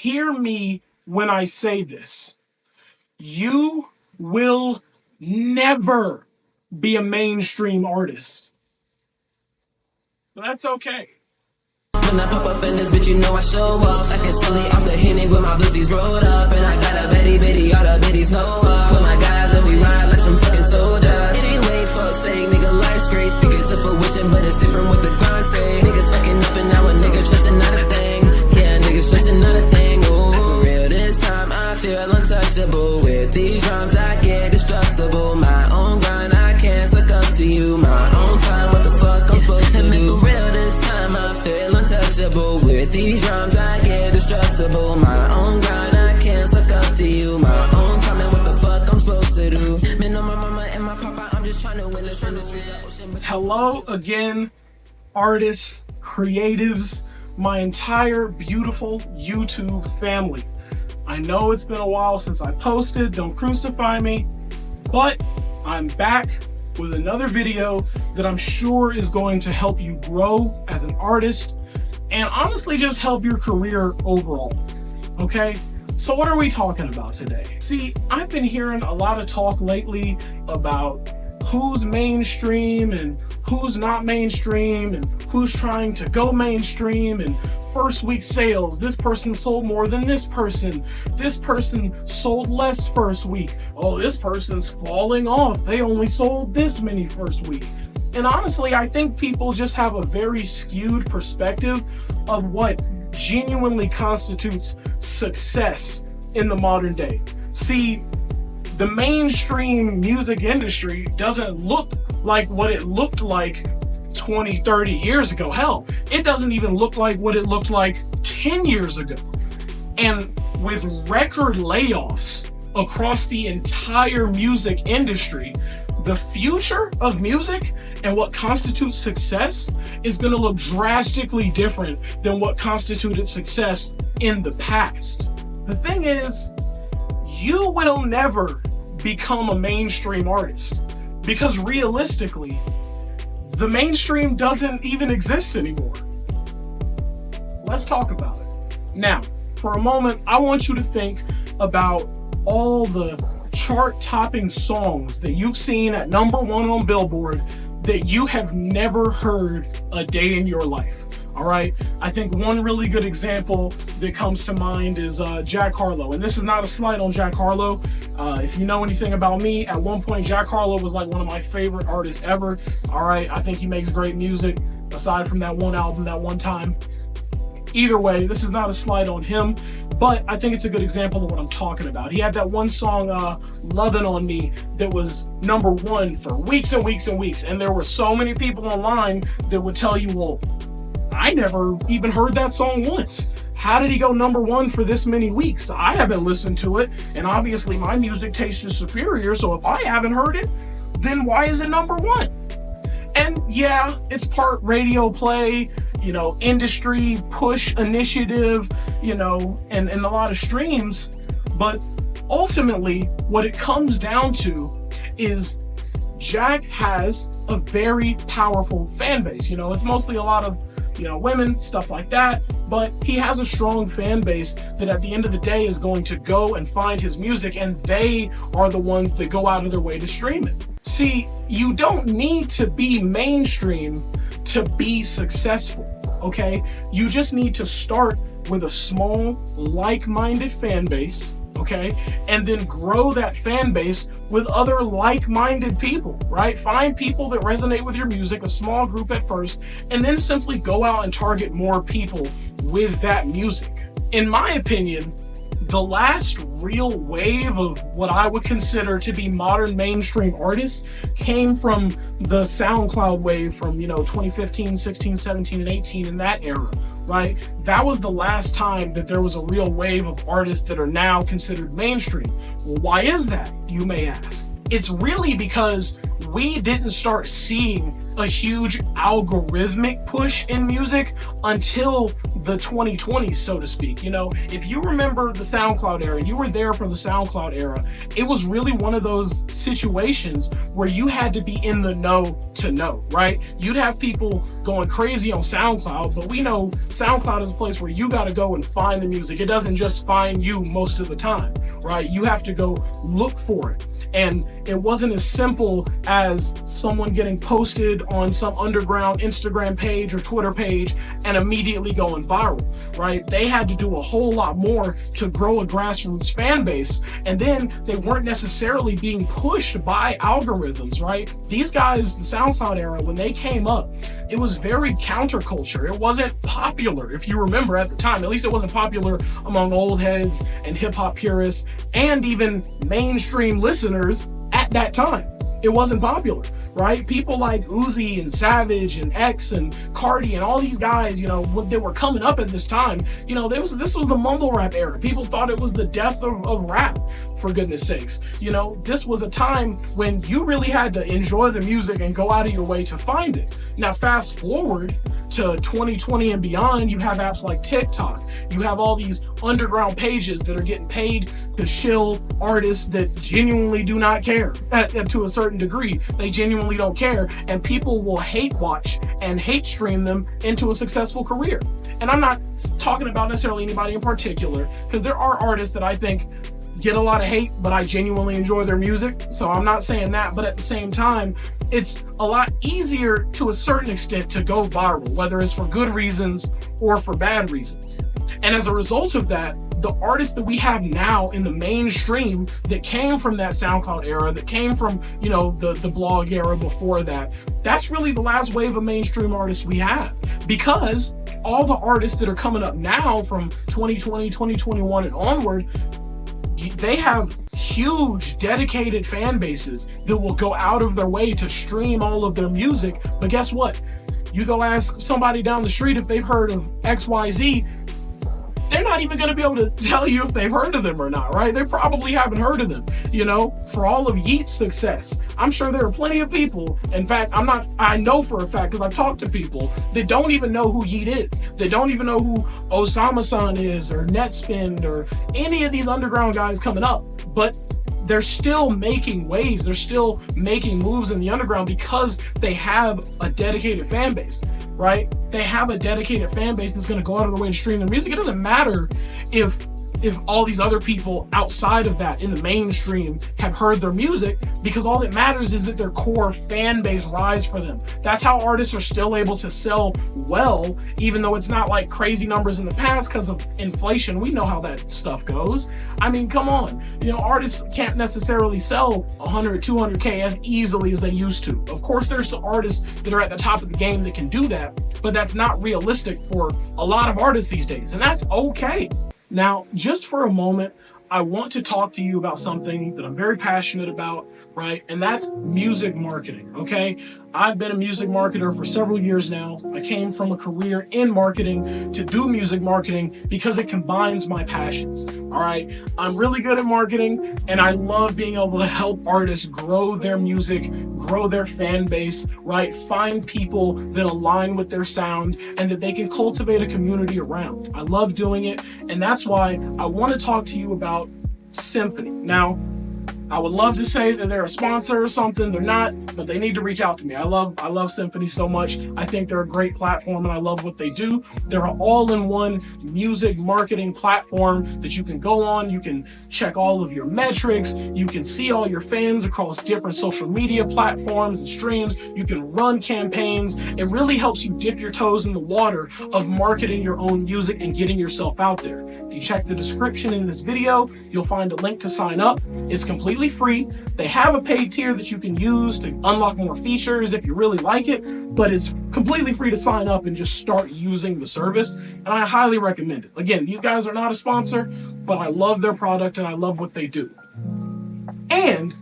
hear me when I say this. You will never be a mainstream artist. But that's okay. When I pop up in this bitch, you know I show off. Acting silly off the Henny with my blizzies rolled up. And I got a bitty, all the biddies know up. With my guys and we ride like some fucking soldiers. It ain't late, fuck saying nigga life's great. Speak it to fruition, but it's different with the grind say. Niggas fucking up and now a nigga trusting not a thing. Yeah, niggas trusting not a thing. Ooh, for real this time I feel untouchable. With these rhymes I get destructible. My own grind I can't suck up to you. My own time, what the fuck I'm supposed to do? For real this time I feel untouchable. With these rhymes I get destructible. My own grind I can't suck up to you. My own time and what the fuck I'm supposed to do. Man, on my mama and my papa, I'm just trying to win this industry. Hello again, artists, creatives, my entire beautiful YouTube family. I know it's been a while since I posted, don't crucify me, but I'm back with another video that I'm sure is going to help you grow as an artist and honestly just help your career overall, okay? So what are we talking about today? See, I've been hearing a lot of talk lately about who's mainstream and who's not mainstream and who's trying to go mainstream and first week sales. This person sold more than this person. This person sold less first week. Oh, this person's falling off. They only sold this many first week. And honestly, I think people just have a very skewed perspective of what genuinely constitutes success in the modern day. See, the mainstream music industry doesn't look like what it looked like 20, 30 years ago. Hell, it doesn't even look like what it looked like 10 years ago. And with record layoffs across the entire music industry, the future of music and what constitutes success is going to look drastically different than what constituted success in the past. The thing is, you will never become a mainstream artist because realistically, the mainstream doesn't even exist anymore. Let's talk about it. Now, for a moment, I want you to think about all the chart-topping songs that you've seen at #1 on Billboard that you have never heard a day in your life. All right, I think one really good example that comes to mind is Jack Harlow. And this is not a slight on Jack Harlow. If you know anything about me, at one point Jack Harlow was like one of my favorite artists ever. All right, I think he makes great music aside from that one album that one time. Either way, this is not a slight on him, but I think it's a good example of what I'm talking about. He had that one song, Lovin' on Me, that was #1 for weeks and weeks and weeks. And there were so many people online that would tell you, well, I never even heard that song once. How did he go #1 for this many weeks? I haven't listened to it, and obviously my music taste is superior, so if I haven't heard it, then why is it #1? And yeah, it's part radio play, you know, industry push initiative, you know, and a lot of streams, but ultimately what it comes down to is Jack has a very powerful fan base. You know, it's mostly a lot of, you know, women, stuff like that, but he has a strong fan base that at the end of the day is going to go and find his music, and they are the ones that go out of their way to stream it. See, you don't need to be mainstream to be successful, okay? You just need to start with a small, like-minded fan base, okay? And then grow that fan base with other like-minded people, right? Find people that resonate with your music, a small group at first, and then simply go out and target more people with that music. In my opinion, the last real wave of what I would consider to be modern mainstream artists came from the SoundCloud wave from, you know, 2015, 16, 17, and 18, in that era, right? That was the last time that there was a real wave of artists that are now considered mainstream. Well, why is that, you may ask? It's really because we didn't start seeing a huge algorithmic push in music until the 2020s, so to speak. You know, if you remember the SoundCloud era and you were there for the SoundCloud era, it was really one of those situations where you had to be in the know to know, right? You'd have people going crazy on SoundCloud, but we know SoundCloud is a place where you got to go and find the music. It doesn't just find you most of the time, right? You have to go look for it. And it wasn't as simple as someone getting posted on some underground Instagram page or Twitter page and immediately going viral, right? They had to do a whole lot more to grow a grassroots fan base. And then they weren't necessarily being pushed by algorithms, right? These guys, the SoundCloud era, when they came up, it was very counterculture. It wasn't popular, if you remember at the time. At least it wasn't popular among old heads and hip hop purists and even mainstream listeners at that time. It wasn't popular, right? People like Uzi and Savage and X and Cardi and all these guys, you know, when they were coming up at this time, you know, this was the mumble rap era. People thought it was the death of rap, for goodness sakes. You know, this was a time when you really had to enjoy the music and go out of your way to find it. Now, fast forward to 2020 and beyond, you have apps like TikTok. You have all these underground pages that are getting paid to shill artists that genuinely do not care to a certain degree. They genuinely don't care, and people will hate watch and hate stream them into a successful career. And I'm not talking about necessarily anybody in particular, because there are artists that I think get a lot of hate, but I genuinely enjoy their music. So I'm not saying that, but at the same time, it's a lot easier to a certain extent to go viral, whether it's for good reasons or for bad reasons. And as a result of that, the artists that we have now in the mainstream that came from that SoundCloud era, that came from, you know, the blog era before that, that's really the last wave of mainstream artists we have. Because all the artists that are coming up now from 2020, 2021 and onward, they have huge dedicated fan bases that will go out of their way to stream all of their music. But guess what? You go ask somebody down the street if they've heard of XYZ, they're not even going to be able to tell you if they've heard of them or not, right? They probably haven't heard of them. You know, for all of Yeat's success, I'm sure there are plenty of people. In fact, I know for a fact, because I've talked to people that don't even know who Yeat is. They don't even know who Osama-san is or Netspin or any of these underground guys coming up. But they're still making waves. They're still making moves in the underground because they have a dedicated fan base, right? They have a dedicated fan base that's going to go out of their way to stream their music. It doesn't matter if all these other people outside of that in the mainstream have heard their music, because all that matters is that their core fan base rise for them. That's how artists are still able to sell well, even though it's not like crazy numbers in the past because of inflation. We know how that stuff goes. I mean, come on. You know, artists can't necessarily sell 100, 200K as easily as they used to. Of course, there's the artists that are at the top of the game that can do that, but that's not realistic for a lot of artists these days, and that's okay. Now, just for a moment, I want to talk to you about something that I'm very passionate about, right? And that's music marketing, okay? I've been a music marketer for several years now. I came from a career in marketing to do music marketing because it combines my passions, all right? I'm really good at marketing, and I love being able to help artists grow their music, grow their fan base, right? Find people that align with their sound and that they can cultivate a community around. I love doing it, and that's why I want to talk to you about Symphony. Now, I would love to say that they're a sponsor or something. They're not, but they need to reach out to me. I love Symphony so much. I think they're a great platform, and I love what they do. They're an all-in-one music marketing platform that you can go on. You can check all of your metrics. You can see all your fans across different social media platforms and streams. You can run campaigns. It really helps you dip your toes in the water of marketing your own music and getting yourself out there. If you check the description in this video, you'll find a link to sign up. It's completely free. They have a paid tier that you can use to unlock more features if you really like it, but it's completely free to sign up and just start using the service, and I highly recommend it. Again, these guys are not a sponsor, but I love their product and I love what they do. And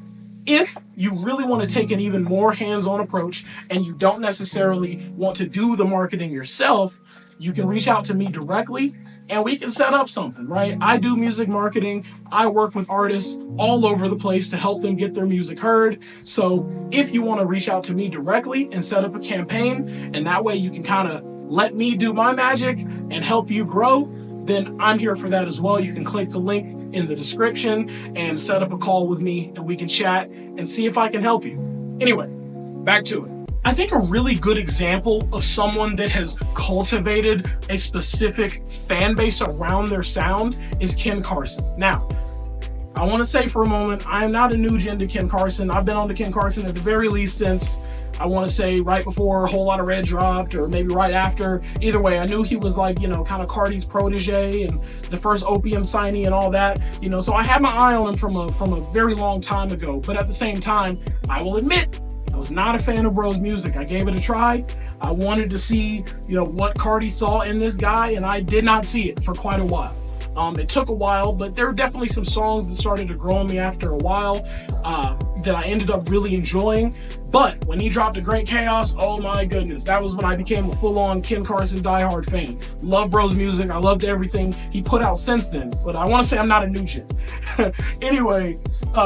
if you really want to take an even more hands-on approach and you don't necessarily want to do the marketing yourself, you can reach out to me directly and we can set up something, right? I do music marketing. I work with artists all over the place to help them get their music heard. So if you want to reach out to me directly and set up a campaign, and that way you can kind of let me do my magic and help you grow, then I'm here for that as well. You can click the link in the description and set up a call with me and we can chat and see if I can help you. Anyway, back to it. I think a really good example of someone that has cultivated a specific fan base around their sound is Ken Carson. Now, I want to say for a moment, I am not a new gen to Ken Carson. I've been on to Ken Carson at the very least since, I want to say, right before A Whole Lotta Red dropped, or maybe right after. Either way, I knew he was like, kind of Cardi's protege and the first Opium signee and all that, so I had my eye on him from a very long time ago. But at the same time, I will admit, I was not a fan of Bro's music. I gave it a try. I wanted to see, what Cardi saw in this guy, and I did not see it for quite a while. It took a while, but there were definitely some songs that started to grow on me after a while that I ended up really enjoying. But when he dropped A Great Chaos, oh my goodness, that was when I became a full-on Ken Carson diehard fan. Love Bro's music. I loved everything he put out since then. But I want to say I'm not a new gen. Anyway,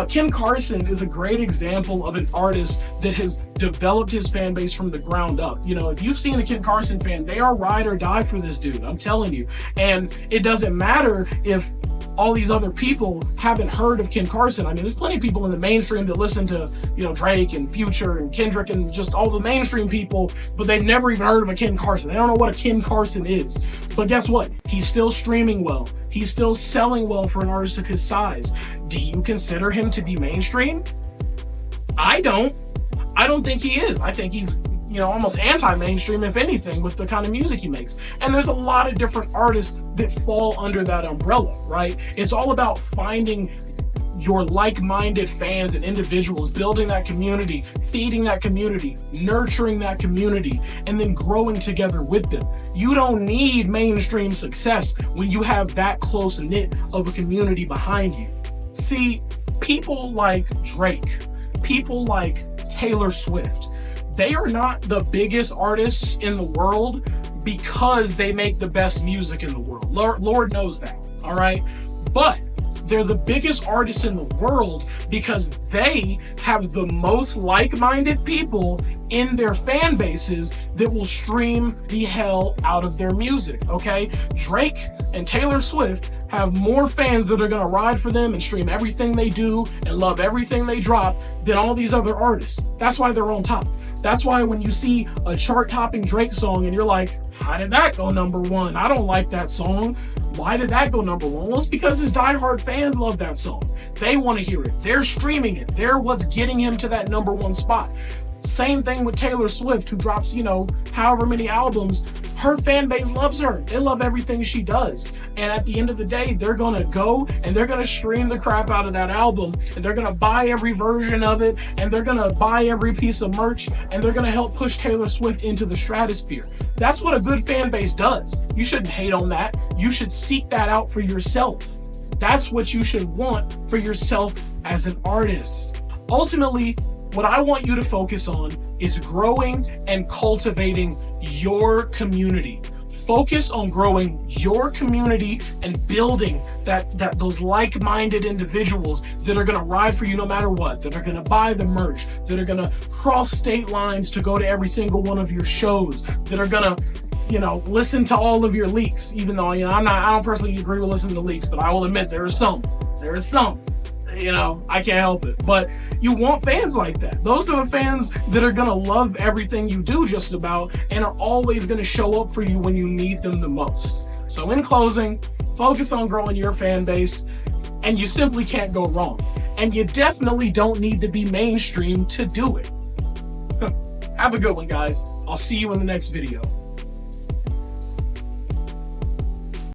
Ken Carson is a great example of an artist that has developed his fan base from the ground up. If you've seen a Ken Carson fan, they are ride or die for this dude. I'm telling you. And it doesn't matter if all these other people haven't heard of Ken Carson. I mean, there's plenty of people in the mainstream that listen to, Drake and Future and Kendrick and just all the mainstream people, but they've never even heard of a Ken Carson. They don't know what a Ken Carson is. But guess what? He's still streaming well. He's still selling well for an artist of his size. Do you consider him to be mainstream? I don't think he is. I think he's almost anti-mainstream, if anything, with the kind of music he makes. And there's a lot of different artists that fall under that umbrella, right? It's all about finding your like-minded fans and individuals, building that community, feeding that community, nurturing that community, and then growing together with them. You don't need mainstream success when you have that close-knit of a community behind you. See, people like Drake, people like Taylor Swift, they are not the biggest artists in the world because they make the best music in the world. Lord knows that, all right? But they're the biggest artists in the world because they have the most like-minded people in their fan bases that will stream the hell out of their music, okay? Drake and Taylor Swift have more fans that are gonna ride for them and stream everything they do and love everything they drop than all these other artists. That's why they're on top. That's why when you see a chart-topping Drake song and you're like, how did that go #1? I don't like that song. Why did that go #1? Well, it's because his diehard fans love that song. They want to hear it. They're streaming it. They're what's getting him to that #1 spot. Same thing with Taylor Swift, who drops, however many albums. Her fan base loves her. They love everything she does. And at the end of the day, they're going to go and they're going to stream the crap out of that album. And they're going to buy every version of it. And they're going to buy every piece of merch. And they're going to help push Taylor Swift into the stratosphere. That's what a good fan base does. You shouldn't hate on that. You should seek that out for yourself. That's what you should want for yourself as an artist. Ultimately, what I want you to focus on is growing and cultivating your community. Focus on growing your community and building those like-minded individuals that are going to ride for you no matter what, that are going to buy the merch, that are going to cross state lines to go to every single one of your shows, that are going to listen to all of your leaks, even though, I don't personally agree with listening to leaks, but I will admit there is some. I can't help it. But you want fans like that. Those are the fans that are going to love everything you do just about and are always going to show up for you when you need them the most. So in closing, focus on growing your fan base and you simply can't go wrong. And you definitely don't need to be mainstream to do it. Have a good one, guys. I'll see you in the next video.